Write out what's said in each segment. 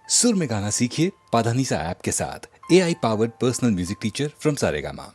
सुर में गाना सीखिए पाधानीसा ऐप के साथ। AI powered personal music teacher from Saregama.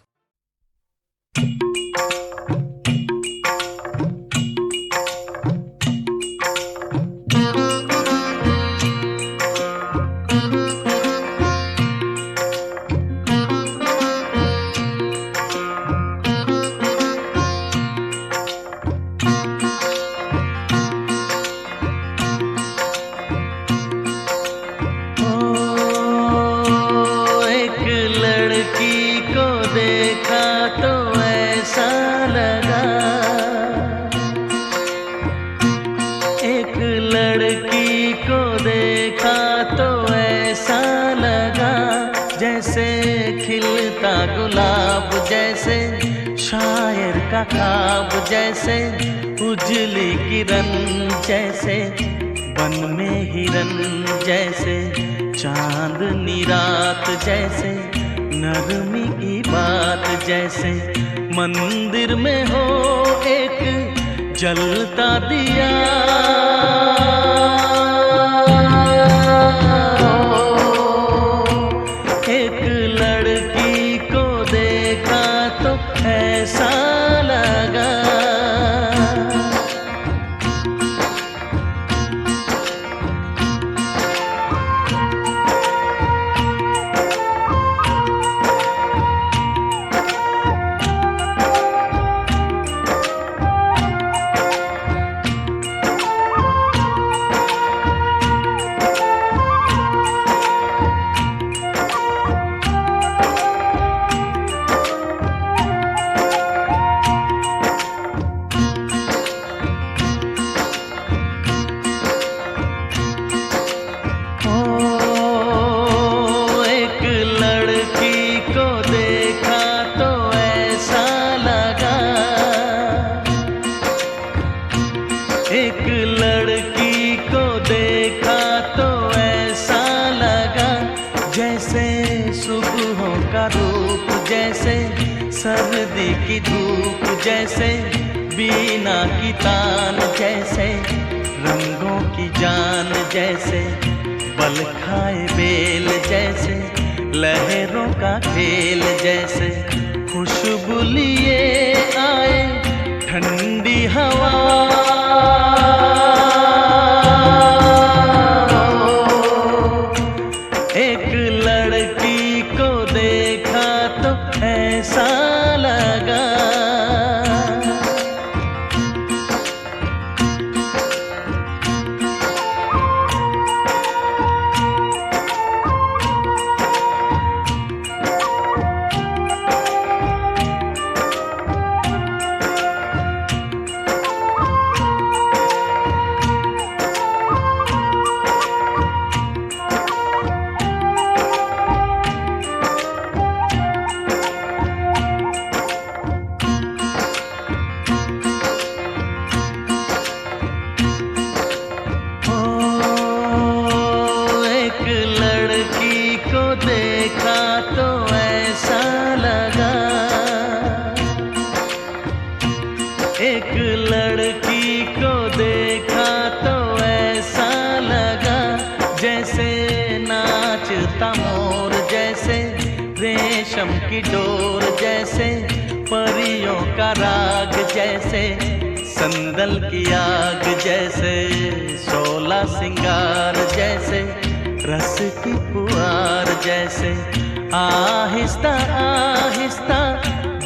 ख्वाब जैसे उजली किरण जैसे बन में हिरन जैसे चांदनी रात जैसे नरमी की बात जैसे मंदिर में हो एक जलता दिया एक लड़की को देखा तो ऐसा सर्दी की धूप जैसे बीना की तान जैसे रंगों की जान जैसे बल खाए बेल जैसे लहरों का खेल जैसे खुशबू लिए आए ठंडी हवा एक लड़की को देखा तो ऐसा रेशम की डोर जैसे परियों का राग जैसे संदल की आग जैसे सोला सिंगार जैसे रस की पुआर जैसे आहिस्ता आहिस्ता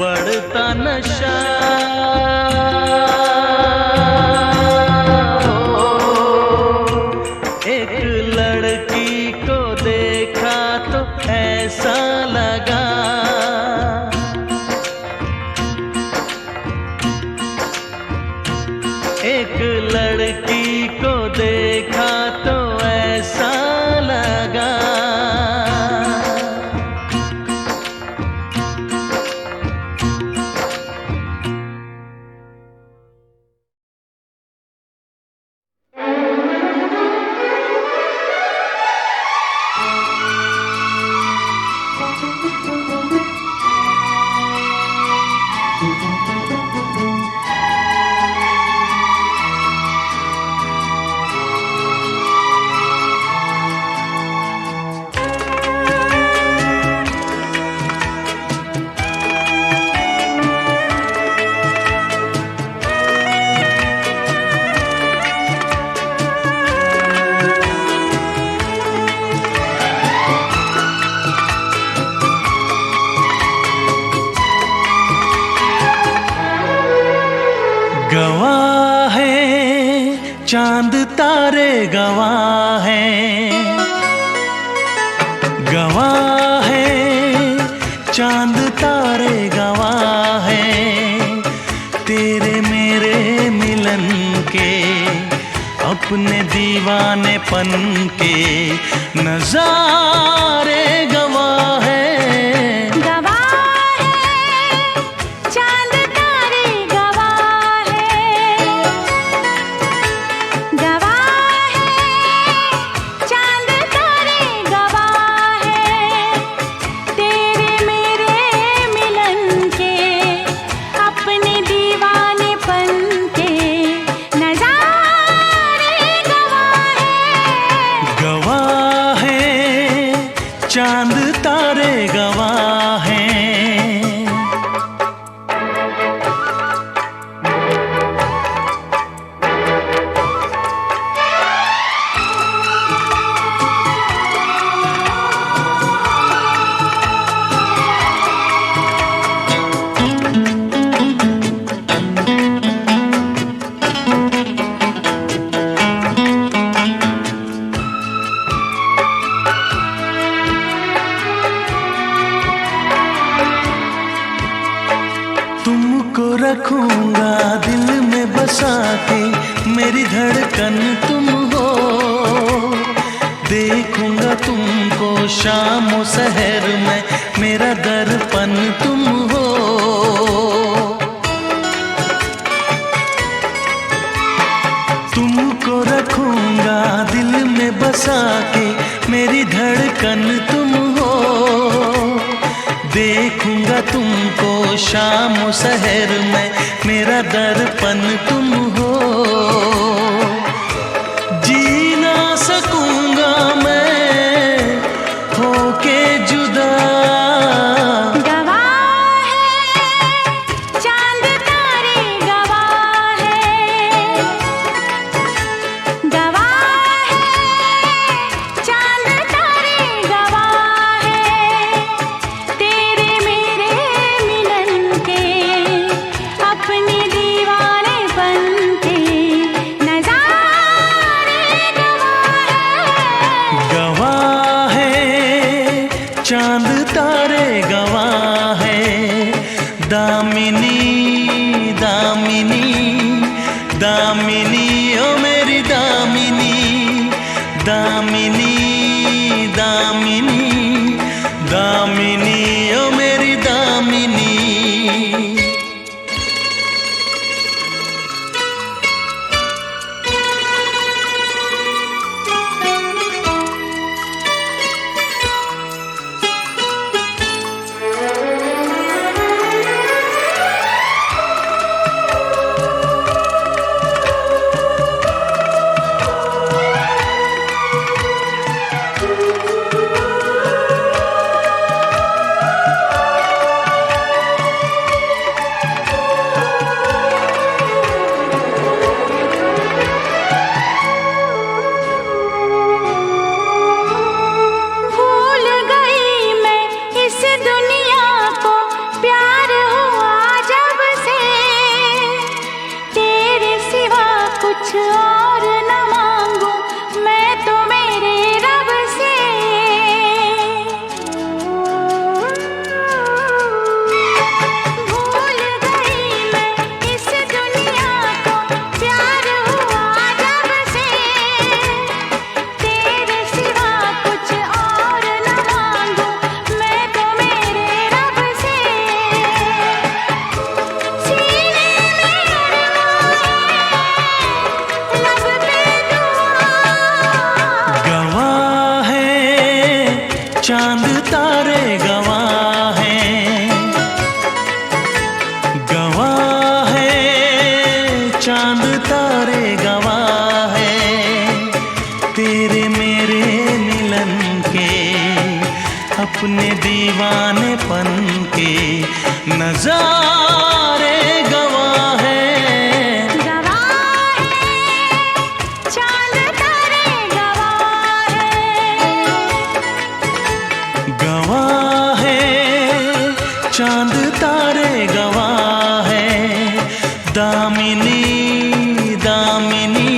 बढ़ता नशा एक लड़की को देखा तो ऐसा लगा एक लड़की को देखा तो ऐसा लगा चांद तारे गवाह हैं, गवाह हैं, चांद तारे गवाह हैं तेरे मेरे मिलन के, अपने दीवानेपन के नजारे गवाह हैं। चांद तारे गवाह हैं। तुमको रखूंगा दिल में बसा के, मेरी धड़कन तुम हो, देखूंगा तुमको शाम और सहर में, मेरा दर्पण तुम हो। तुमको रखूंगा दिल में बसा के, मेरी धड़कन तुम हो, देखूंगा तुमको शाम शहर में, मेरा दर्पण तुम हो। जी ना सकूंगा मैं होके जुदा, गवाह है चांद तारे गवाह है, गवाह है चांद तारे गवाह है तेरे मेरे मिलन के, अपने दीवानेपन के नजारे गवाह है, चांद तारे गवाह है। दामिनी दामिनी दामिनी ओ मेरी दामिनी, दामिनी दामिनी दामिनी ओ मेरी दामिनी। और न मांगू मैं तो मेरे रब से, भूल गई मैं इस दुनिया को, प्यार हुआ जब से तेरे सिवा कुछ और न मांगू मैं तो मेरे रब से। सीने में गवाह है चांद तारे गवाह हैं, गवाह है चांद तारे गवाह हैं तेरे मेरे मिलन के, अपने दीवानेपन के नजारे गवाह हैं। गवाह है चांद तारे गवाह है, दामिनी दामिनी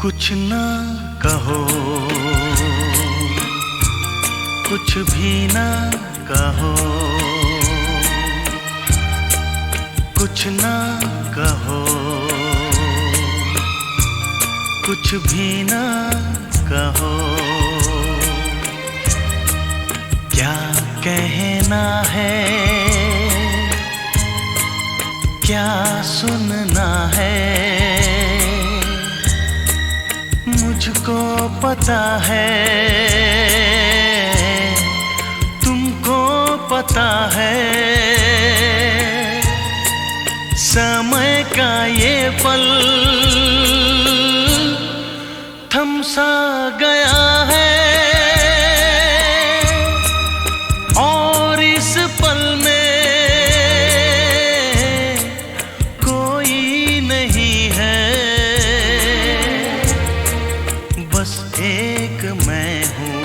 कुछ ना कहो, कुछ भी ना कहो, कुछ ना कहो, कुछ भी ना कहो। क्या कहना है, क्या सुनना है, मुझको पता है, तुमको पता है। समय का ये पल थम सा गया है, और इस पल में कोई नहीं है, बस एक मैं हूँ,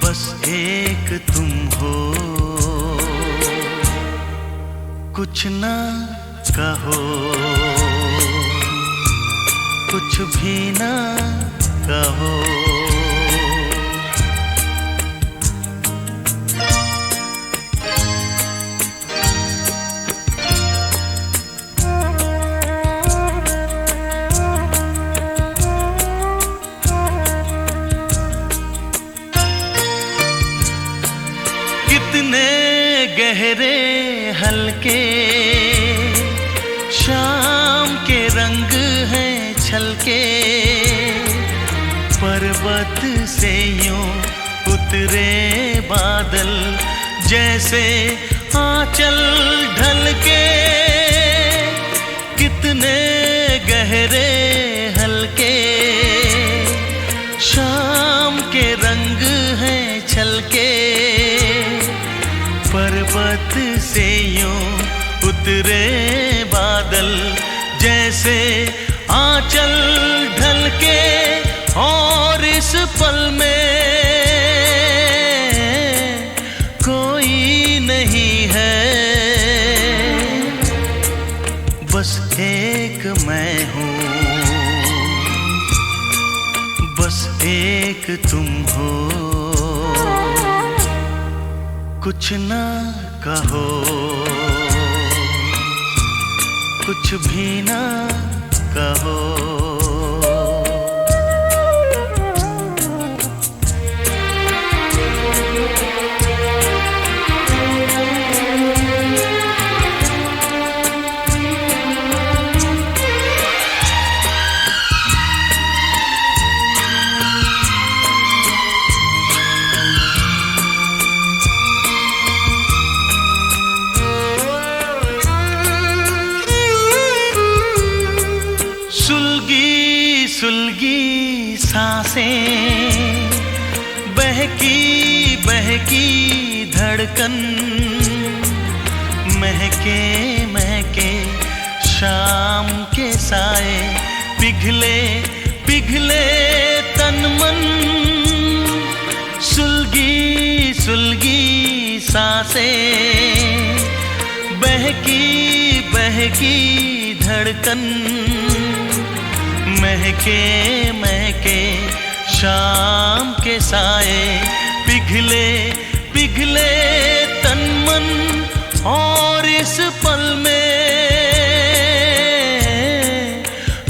बस एक तुम हो। कुछ ना कहो, कुछ भी ना कहो। कितने गहरे हल्के शाम के रंग हैं छलके, पर्वत से यूं उतरे बादल जैसे आंचल ढलके। कितने गहरे हल्के शाम के रंग हैं छलके, पर्वत से यूं उतरे बादल जैसे आंचल ढलके। और इस पल में कोई नहीं है, बस एक मैं हूँ, बस एक तुम हो। कुछ ना कहो, कुछ भी ना कहो। सुलगी सुलगी सांसें, बहकी बहकी धड़कन, महके महके शाम के साए, पिघले पिघले तन मन। सुलगी सुलगी सांसें, बहकी बहकी धड़कन, महके महके शाम के साए, पिघले पिघले तन मन। और इस पल में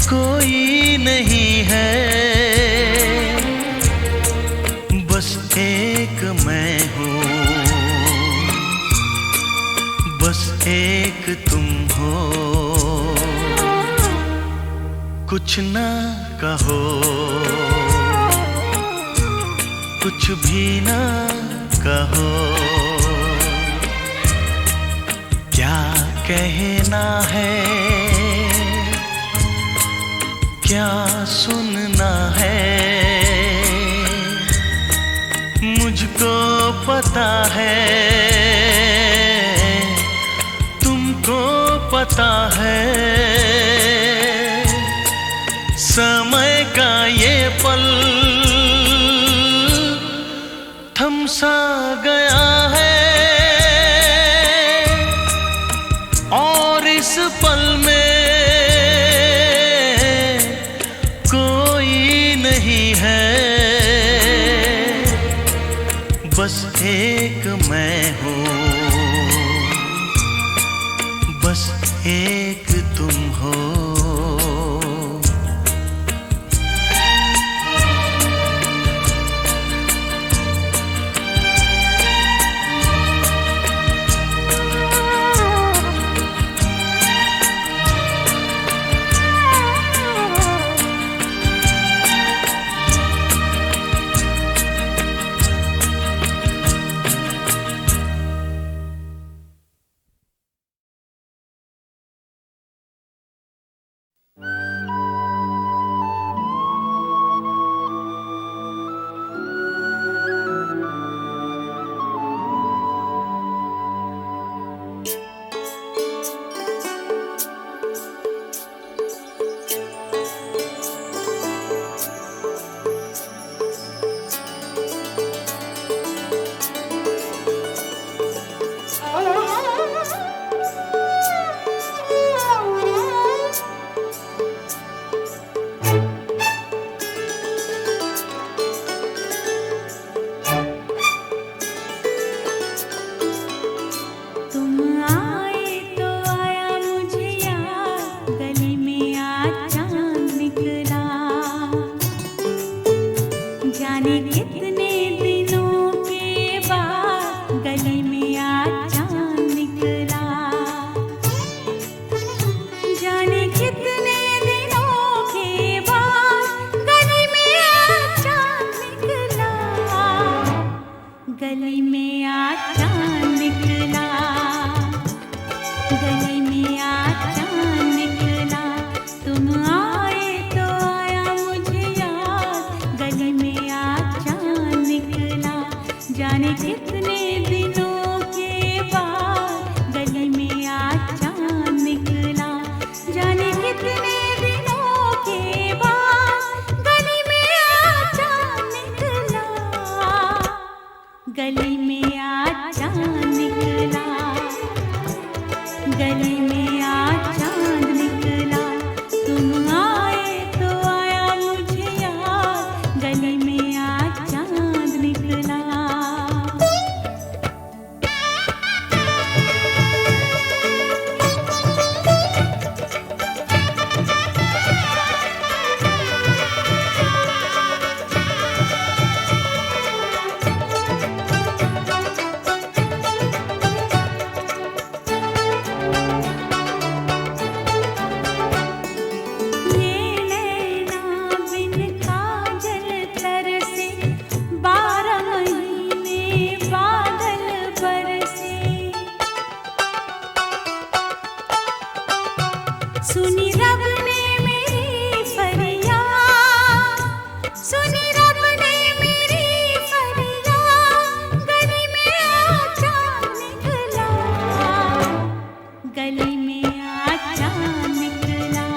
कोई नहीं है, बस एक मैं हूँ, बस एक तुम हो। कुछ ना कहो, कुछ भी ना कहो। क्या कहना है, क्या सुनना है, मुझको पता है, तुमको पता है। समय का ये पल थम सा गया है, और इस पल में गली में आज चांद निकला, तुम आए तो आया मुझे याद, गली में आज चांद निकला। सुनी रब ने मेरी फरियाद, सुनी रब ने मेरी फरियाद, गली में आज चांद निकला, गली में आज चांद निकला,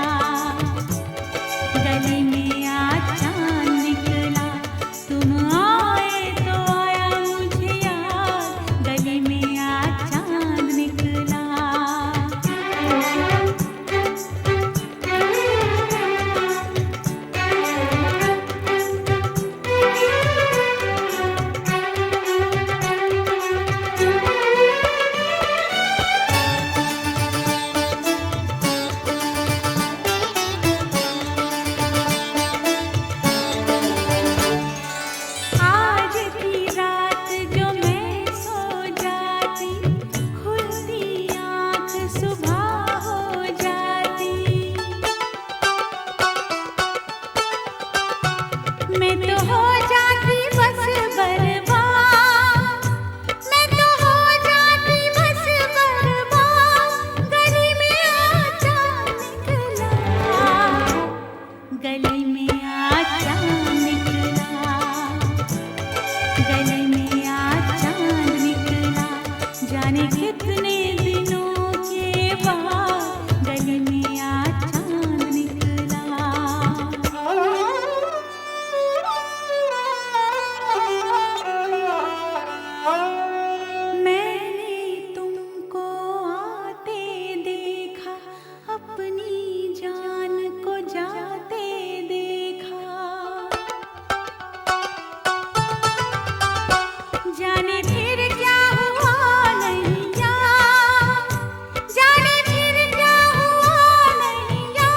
गली में आज चांद निकला, तुम आए तो आया मुझे याद, गली में आज चांद निकला। आज की रात जो मैं सो जाती, खुलती आँख सुबह हो जाती, मैं तो हो जाती बस बर्बाद, मैं तो हो जाती बस बर्बाद, गली में आज चांद निकला, गली में आज चांद निकला, गली में आज चांद निकला, जाने कितने दिनों के बाद, गली में आज चांद निकला। मैंने तुमको आते देखा, अपनी जान को जाते देखा, जाने फिर क्या हुआ नैया, जाने फिर क्या हुआ नैया,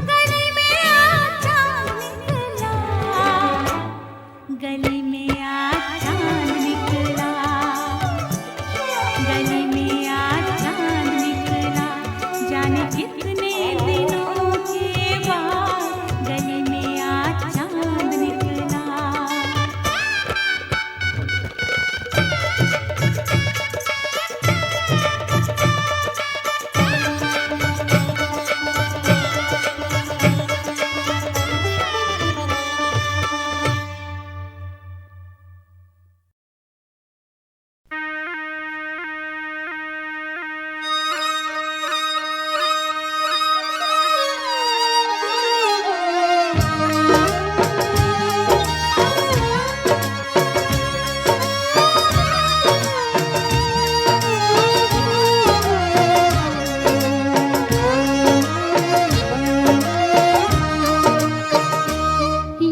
गली में आज चांद निकला, गली में आज चांद निकला, गली में आज चांद निकला, जाने कितने दिनों के बाद, गली में आज चांद निकला।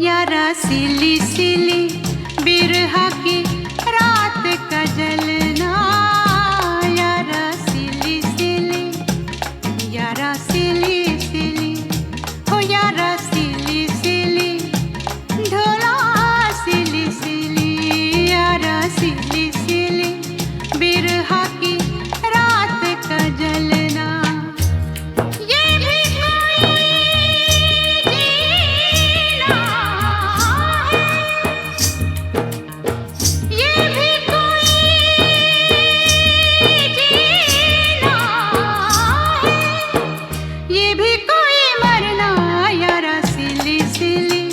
यारा सिली सिली बिरहा की रात का जलना, यारा सिली सिली, यारा सिली सिली, हो यारा सिली सिली, ढोला सिली सिली, यारा सिली सिली बिरहा की रात का जलना, ये भी कोई जीना है, ये भी कोई जीना है, ये भी कोई मरना, यारा सिली सिली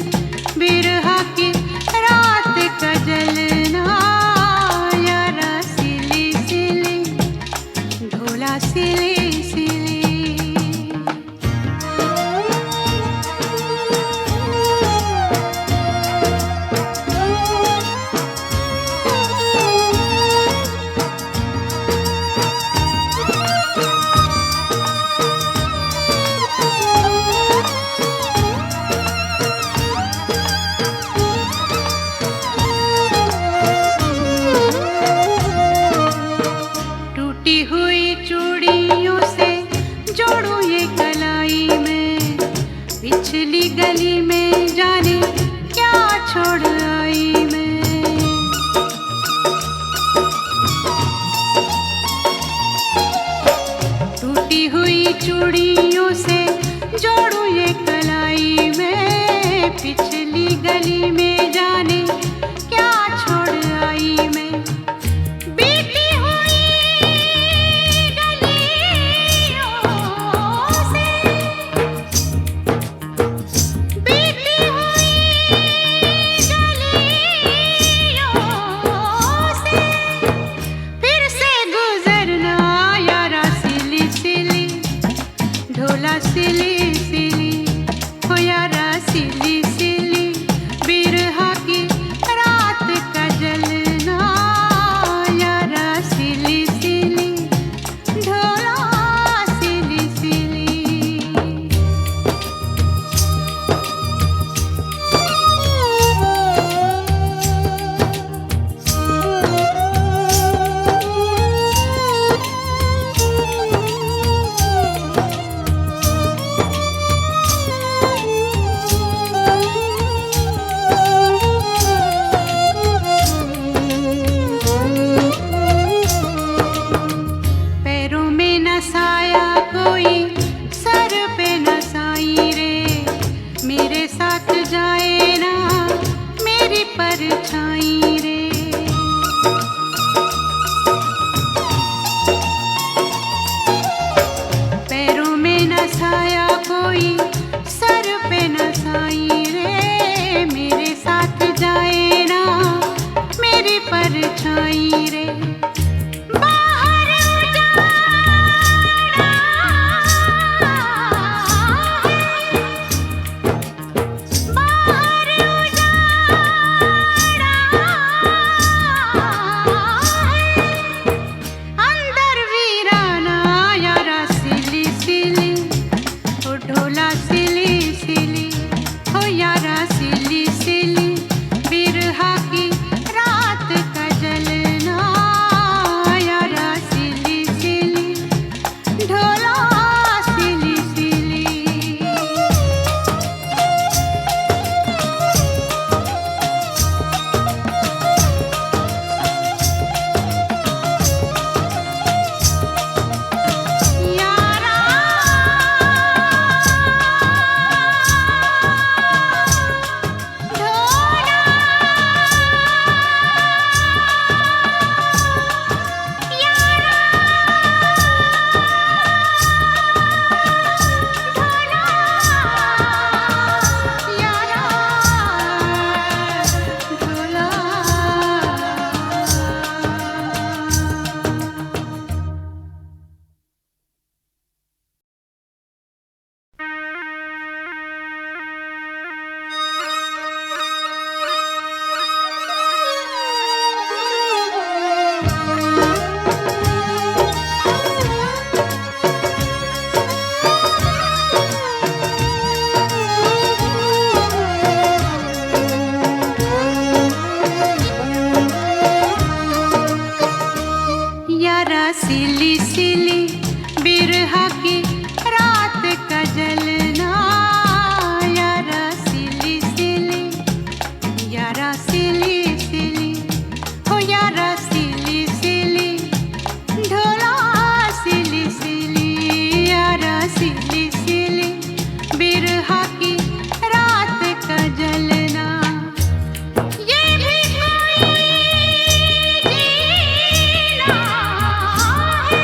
बिरहा की रात का जलना, यारा सिली सिली, ढोला सिली सिली। टूटी हुई चूड़ियों से जोड़ूं ये कलाई में, पिछली गली में जाने क्या छोड़ आई मैं। टूटी हुई चूड़ियों से जोड़ूं ये कलाई में, पिछली गली में जाने क्या छोड़ आई मैं। बीती हुई गलियों से, बीती हुई गलियों से फिर से गुजरना यारा सिली सिली, ढोला सिली सिली, हो यारा सिली सिली, बिरहा की रात का जलना यारा सिली सिली, ढोला सिली सिली। पैरों में न साया कोई, सर पे न साई रे, मेरे साथ जाए ना मेरी परछाई रे। पैरों में न साया कोई, सर पे न साई रे, मेरे साथ जाए ना मेरी परछाई रे। बाहर उजाड़ा है, बाहर उजाड़ा है, अंदर वीराना यारा सिली सिली, ओ ढोला सिली सिली, हो यारा सिली सिली, बिरहा की रात का जलना यारा सिली सिली, ढोला सिली सिली। यारा ढोला, यारा ढोला, यारा ढोला। यारा सिली सिली, बिरहा की रात का जलना यारा सिली सिली, यारा सिली सिली, हो यारा सिली सिली, ढोला सिली सिली, यारा सिली सिली, बिरहा की रात का जलना। ये भी कोई जीना है,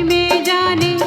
में जाने